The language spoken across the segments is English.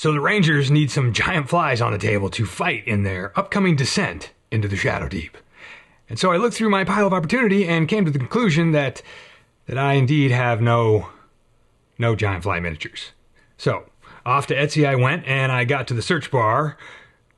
So the Rangers need some giant flies on the table to fight in their upcoming descent into the Shadow Deep. And so I looked through my pile of opportunity and came to the conclusion that I indeed have no giant fly miniatures. So off to Etsy I went, and I got to the search bar.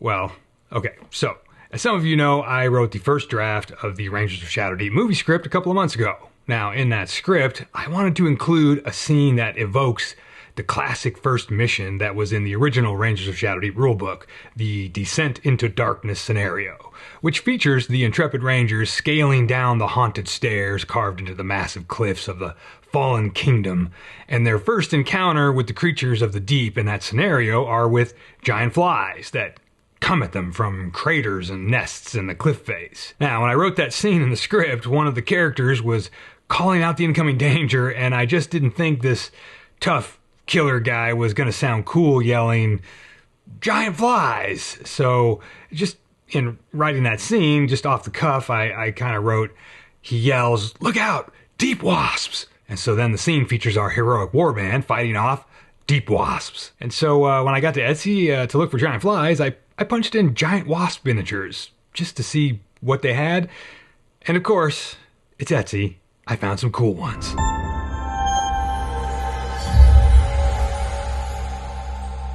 Well, okay, so as some of you know, I wrote the first draft of the Rangers of Shadow Deep movie script a couple of months ago. Now, in that script, I wanted to include a scene that evokes the classic first mission that was in the original Rangers of Shadow Deep rulebook, the Descent into Darkness scenario, which features the intrepid Rangers scaling down the haunted stairs carved into the massive cliffs of the Fallen Kingdom, and their first encounter with the creatures of the deep in that scenario are with giant flies that come at them from craters and nests in the cliff face. Now, when I wrote that scene in the script, one of the characters was calling out the incoming danger, and I just didn't think this tough killer guy was going to sound cool yelling, "Giant flies!" So just in writing that scene, just off the cuff, I kind of wrote, he yells, "Look out, deep wasps!" And so then the scene features our heroic warband fighting off deep wasps. And so when I got to Etsy to look for giant flies, I punched in giant wasp miniatures just to see what they had. And of course, it's Etsy. I found some cool ones.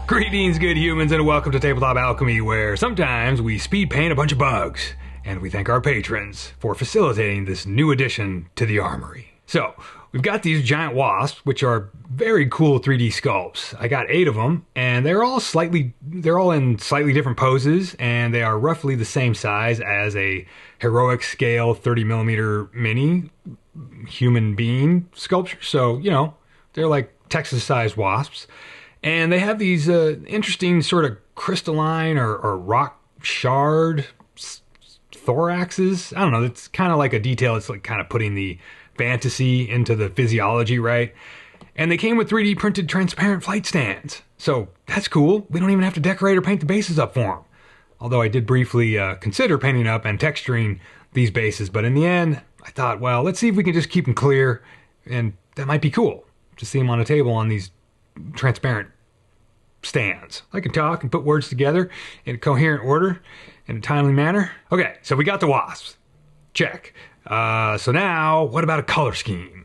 Greetings, good humans, and welcome to Tabletop Alchemy, where sometimes we speed paint a bunch of bugs, and we thank our patrons for facilitating this new addition to the armory. So, we've got these giant wasps, which are very cool 3D sculpts. I got 8 of them, and they're all in slightly different poses, and they are roughly the same size as a heroic scale 30mm mini human being sculpture. So, you know, they're like Texas-sized wasps. And they have these interesting sort of crystalline or rock shard thoraxes. I don't know, it's kind of like a detail. It's like kind of putting the fantasy into the physiology, right? And they came with 3D printed transparent flight stands. So that's cool. We don't even have to decorate or paint the bases up for them. Although I did briefly consider painting up and texturing these bases. But in the end, I thought, well, let's see if we can just keep them clear. And that might be cool to see them on a table on these transparent stands. I can talk and put words together in a coherent order in a timely manner. Okay, so we got the wasps. Check. So now, what about a color scheme?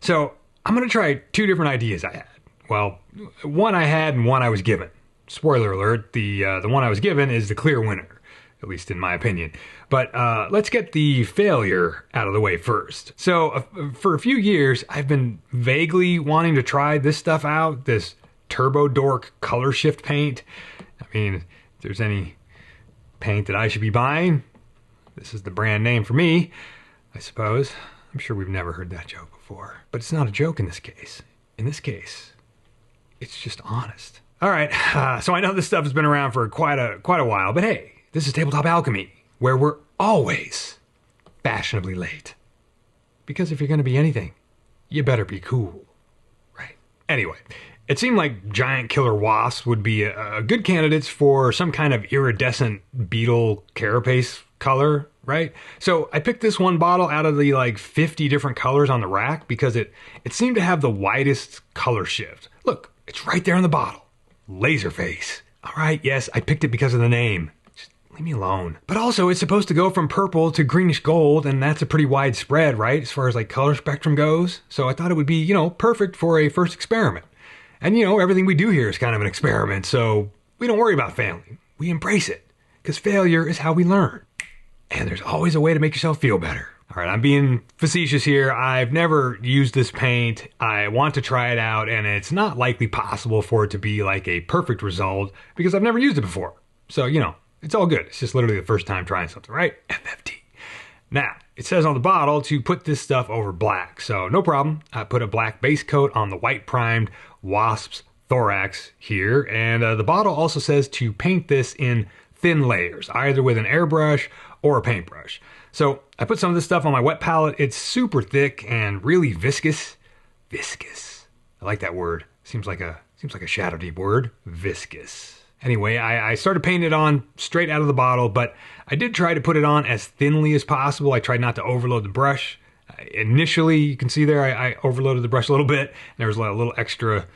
So I'm going to try 2 different ideas I had. Well, one I had and one I was given. Spoiler alert, the one I was given is the clear winner, at least in my opinion. But let's get the failure out of the way first. So for a few years, I've been vaguely wanting to try this stuff out, this Turbo Dork color shift paint. I mean, if there's any paint that I should be buying, this is the brand name for me, I suppose. I'm sure we've never heard that joke before, but it's not a joke in this case. In this case, it's just honest. All right, so I know this stuff has been around for quite a while, but hey, this is Tabletop Alchemy, where we're always fashionably late. Because if you're going to be anything, you better be cool, right? Anyway, it seemed like giant killer wasps would be a good candidates for some kind of iridescent beetle carapace color, right? So I picked this one bottle out of the like 50 different colors on the rack because it seemed to have the widest color shift. Look, it's right there in the bottle. Laserface. All right, yes, I picked it because of the name. Just leave me alone. But also, it's supposed to go from purple to greenish gold, and that's a pretty wide spread, right? As far as like color spectrum goes. So I thought it would be, you know, perfect for a first experiment. And you know, everything we do here is kind of an experiment, so we don't worry about failing. We embrace it, because failure is how we learn. And there's always a way to make yourself feel better. All right, I'm being facetious here. I've never used this paint. I want to try it out, and it's not likely possible for it to be like a perfect result because I've never used it before. So, you know, it's all good. It's just literally the first time trying something, right? FFT. Now, it says on the bottle to put this stuff over black, so no problem. I put a black base coat on the white primed WASPS thorax here, and the bottle also says to paint this in thin layers, either with an airbrush or a paintbrush. So I put some of this stuff on my wet palette. It's super thick and really viscous. Viscous. I like that word. Seems like a Shadow Deep word. Viscous. Anyway, I started painting it on straight out of the bottle, but I did try to put it on as thinly as possible. I tried not to overload the brush. Initially, you can see there, I overloaded the brush a little bit. There was a little extra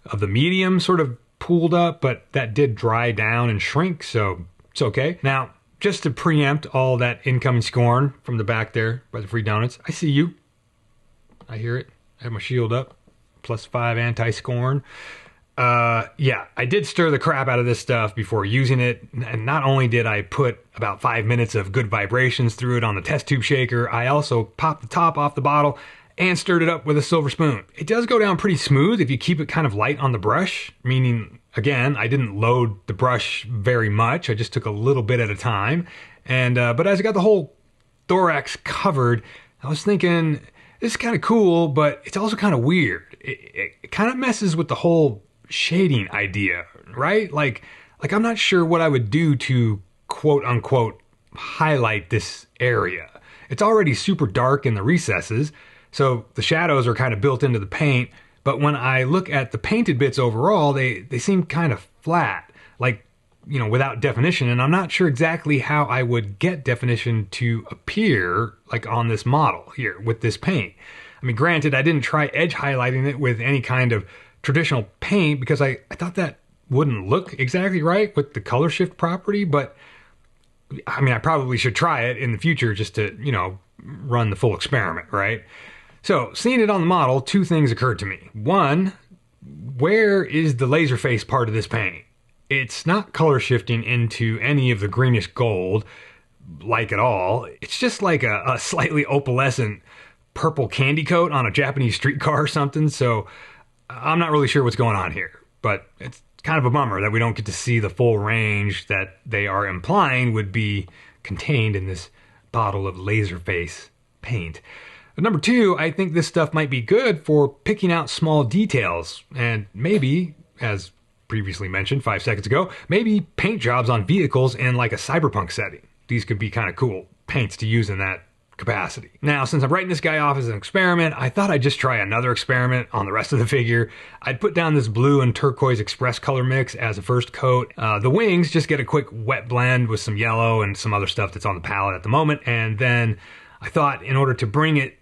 of the medium sort of pooled up, but that did dry down and shrink, so it's okay. Now, just to preempt all that incoming scorn from the back there by the free donuts, I see you. I hear it. I have my shield up. +5 anti-scorn. Yeah, I did stir the crap out of this stuff before using it, and not only did I put about 5 minutes of good vibrations through it on the test tube shaker, I also popped the top off the bottle and stirred it up with a silver spoon. It does go down pretty smooth if you keep it kind of light on the brush, meaning, again, I didn't load the brush very much. I just took a little bit at a time. And but as I got the whole thorax covered, I was thinking, this is kind of cool, but it's also kind of weird. It kind of messes with the whole shading idea, right? Like I'm not sure what I would do to quote unquote highlight this area. It's already super dark in the recesses, so the shadows are kind of built into the paint, but when I look at the painted bits overall, they seem kind of flat, like, you know, without definition, and I'm not sure exactly how I would get definition to appear like on this model here with this paint. I mean, granted, I didn't try edge highlighting it with any kind of traditional paint because I thought that wouldn't look exactly right with the color shift property, but I mean, I probably should try it in the future just to, you know, run the full experiment, right? So, seeing it on the model, two things occurred to me. One, where is the laser face part of this paint? It's not color shifting into any of the greenish gold, like at all. It's just like a slightly opalescent purple candy coat on a Japanese streetcar or something, so I'm not really sure what's going on here. But it's kind of a bummer that we don't get to see the full range that they are implying would be contained in this bottle of laser face paint. But number two, I think this stuff might be good for picking out small details and maybe, as previously mentioned 5 seconds ago, maybe paint jobs on vehicles in like a cyberpunk setting. These could be kind of cool paints to use in that capacity. Now, since I'm writing this guy off as an experiment, I thought I'd just try another experiment on the rest of the figure. I'd put down this blue and turquoise express color mix as a first coat. The wings just get a quick wet blend with some yellow and some other stuff that's on the palette at the moment. And then I thought in order to bring it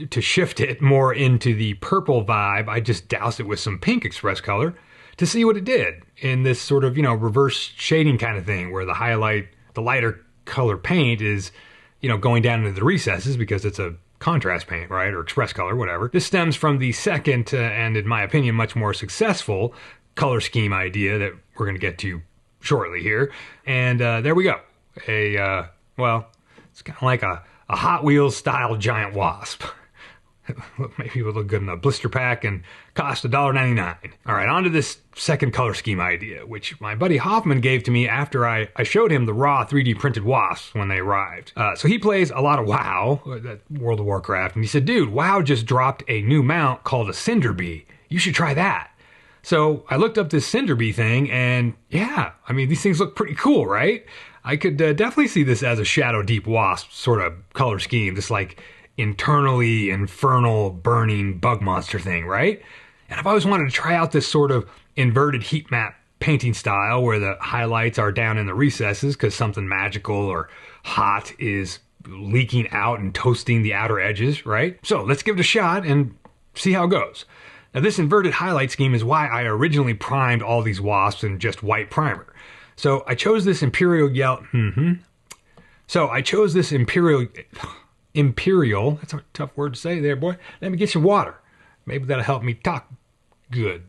to shift it more into the purple vibe, I just doused it with some pink express color to see what it did in this sort of, you know, reverse shading kind of thing where the lighter color paint is, you know, going down into the recesses because it's a contrast paint, right? Or express color, whatever. This stems from the second, and in my opinion, much more successful color scheme idea that we're going to get to shortly here. And there we go. Well, it's kind of like a Hot Wheels style giant wasp. Maybe it would look good in a blister pack and cost $1.99. All right, on to this second color scheme idea, which my buddy Hoffman gave to me after I showed him the raw 3D printed wasps when they arrived. So he plays a lot of WoW, World of Warcraft, and he said, dude, WoW just dropped a new mount called a Cinderbee. You should try that. So I looked up this Cinderbee thing, and yeah, I mean, these things look pretty cool, right? I could definitely see this as a Shadow Deep Wasp sort of color scheme, this like internally infernal burning bug monster thing, right? And I've always wanted to try out this sort of inverted heat map painting style where the highlights are down in the recesses because something magical or hot is leaking out and toasting the outer edges, right? So let's give it a shot and see how it goes. Now this inverted highlight scheme is why I originally primed all these wasps in just white primer. So I chose this Imperial yellow. So I chose this Imperial, that's a tough word to say there, boy. Let me get some water. Maybe that'll help me talk good.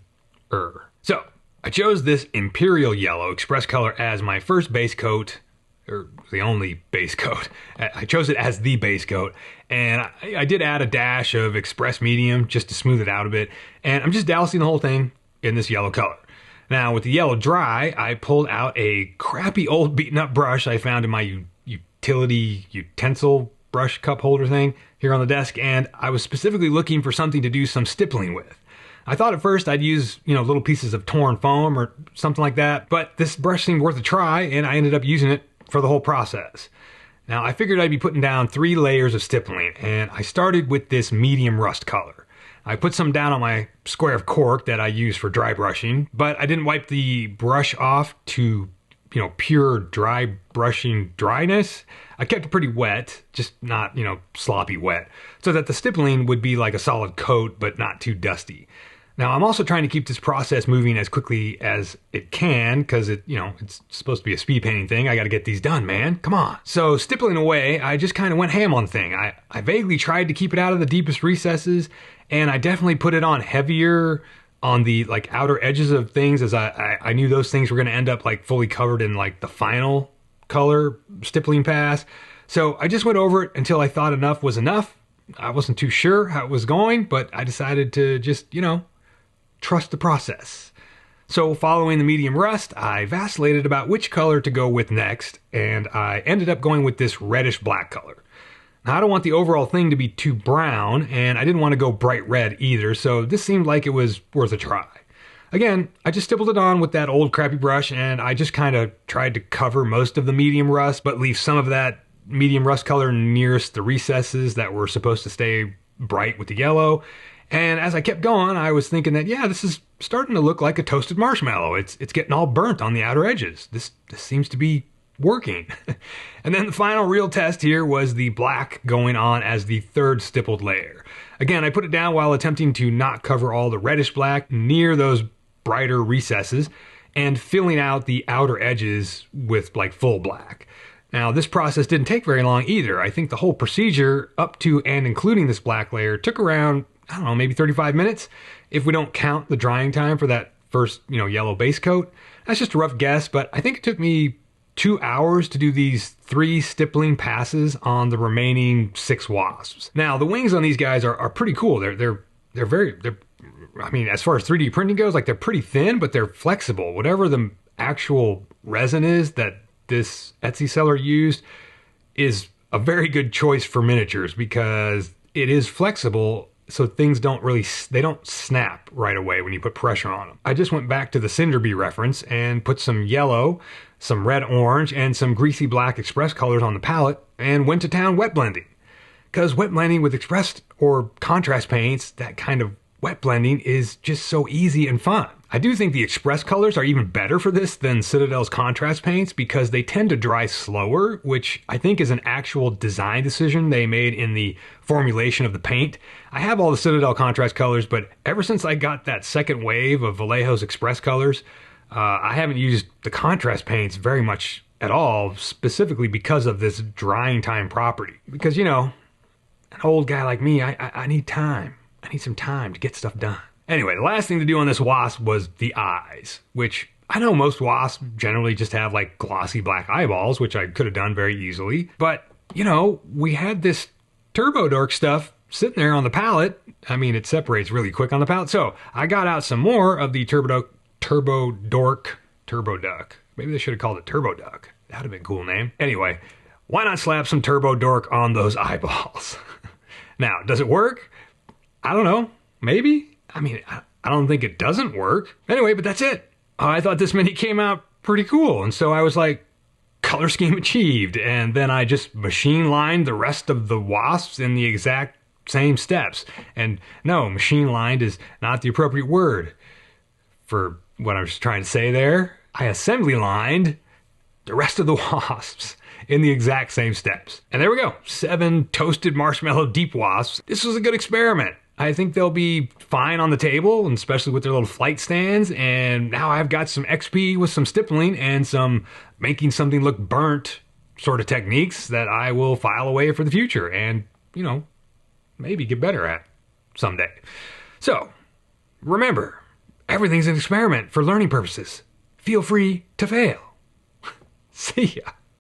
So I chose this Imperial Yellow Express Color as my first base coat, or the only base coat. I chose it as the base coat, and I did add a dash of Express Medium just to smooth it out a bit, and I'm just dousing the whole thing in this yellow color. Now, with the yellow dry, I pulled out a crappy old beaten up brush I found in my utility utensil brush cup holder thing here on the desk, and I was specifically looking for something to do some stippling with. I thought at first I'd use, little pieces of torn foam or something like that, but this brush seemed worth a try, and I ended up using it for the whole process. Now, I figured I'd be putting down 3 layers of stippling, and I started with this medium rust color. I put some down on my square of cork that I use for dry brushing, but I didn't wipe the brush off to, pure dry brushing dryness. I kept it pretty wet, just not, sloppy wet, so that the stippling would be like a solid coat, but not too dusty. Now, I'm also trying to keep this process moving as quickly as it can because it's supposed to be a speed painting thing. I got to get these done, man. Come on. So stippling away, I just kind of went ham on the thing. I vaguely tried to keep it out of the deepest recesses, and I definitely put it on heavier on the like outer edges of things, as I knew those things were going to end up like fully covered in like the final color stippling pass. So I just went over it until I thought enough was enough. I wasn't too sure how it was going, but I decided to just, trust the process. So following the medium rust, I vacillated about which color to go with next, and I ended up going with this reddish black color. Now, I don't want the overall thing to be too brown, and I didn't want to go bright red either, so this seemed like it was worth a try. Again, I just stippled it on with that old crappy brush, and I just kind of tried to cover most of the medium rust, but leave some of that medium rust color nearest the recesses that were supposed to stay bright with the yellow. And as I kept going, I was thinking that, yeah, this is starting to look like a toasted marshmallow. It's getting all burnt on the outer edges. This seems to be working. And then the final real test here was the black going on as the third stippled layer. Again, I put it down while attempting to not cover all the reddish black near those brighter recesses and filling out the outer edges with like full black. Now, this process didn't take very long either. I think the whole procedure up to and including this black layer took around, I don't know, maybe 35 minutes if we don't count the drying time for that first, yellow base coat. That's just a rough guess, but I think it took me 2 hours to do these 3 stippling passes on the remaining 6 wasps. Now, the wings on these guys are pretty cool. They're I mean, as far as 3D printing goes, like they're pretty thin, but they're flexible. Whatever the actual resin is that this Etsy seller used is a very good choice for miniatures because it is flexible, so things they don't snap right away when you put pressure on them. I just went back to the Cinderbee reference and put some yellow, some red orange, and some greasy black express colors on the palette and went to town wet blending. Because wet blending with expressed or contrast paints, that kind of wet blending is just so easy and fun. I do think the express colors are even better for this than Citadel's contrast paints because they tend to dry slower, which I think is an actual design decision they made in the formulation of the paint. I have all the Citadel contrast colors, but ever since I got that second wave of Vallejo's express colors, I haven't used the contrast paints very much at all, specifically because of this drying time property. Because, an old guy like me, I need time. I need some time to get stuff done. Anyway, the last thing to do on this wasp was the eyes, which I know most wasps generally just have like glossy black eyeballs, which I could have done very easily. But, we had this Turbo Dork stuff sitting there on the palette. I mean, it separates really quick on the palette. So I got out some more of the Turbo Dork. Maybe they should have called it Turbo Duck. That would have been a cool name. Anyway, why not slap some Turbo Dork on those eyeballs? Now, does it work? I don't know. Maybe? I mean, I don't think it doesn't work. Anyway, but that's it. I thought this mini came out pretty cool. And so I was like, color scheme achieved. And then I just machine lined the rest of the wasps in the exact same steps. And no, machine lined is not the appropriate word for what I was trying to say there. I assembly lined the rest of the wasps in the exact same steps. And there we go. 7 toasted marshmallow deep wasps. This was a good experiment. I think they'll be fine on the table, and especially with their little flight stands. And now I've got some XP with some stippling and some making something look burnt sort of techniques that I will file away for the future and, maybe get better at someday. So, remember, everything's an experiment for learning purposes. Feel free to fail. See ya.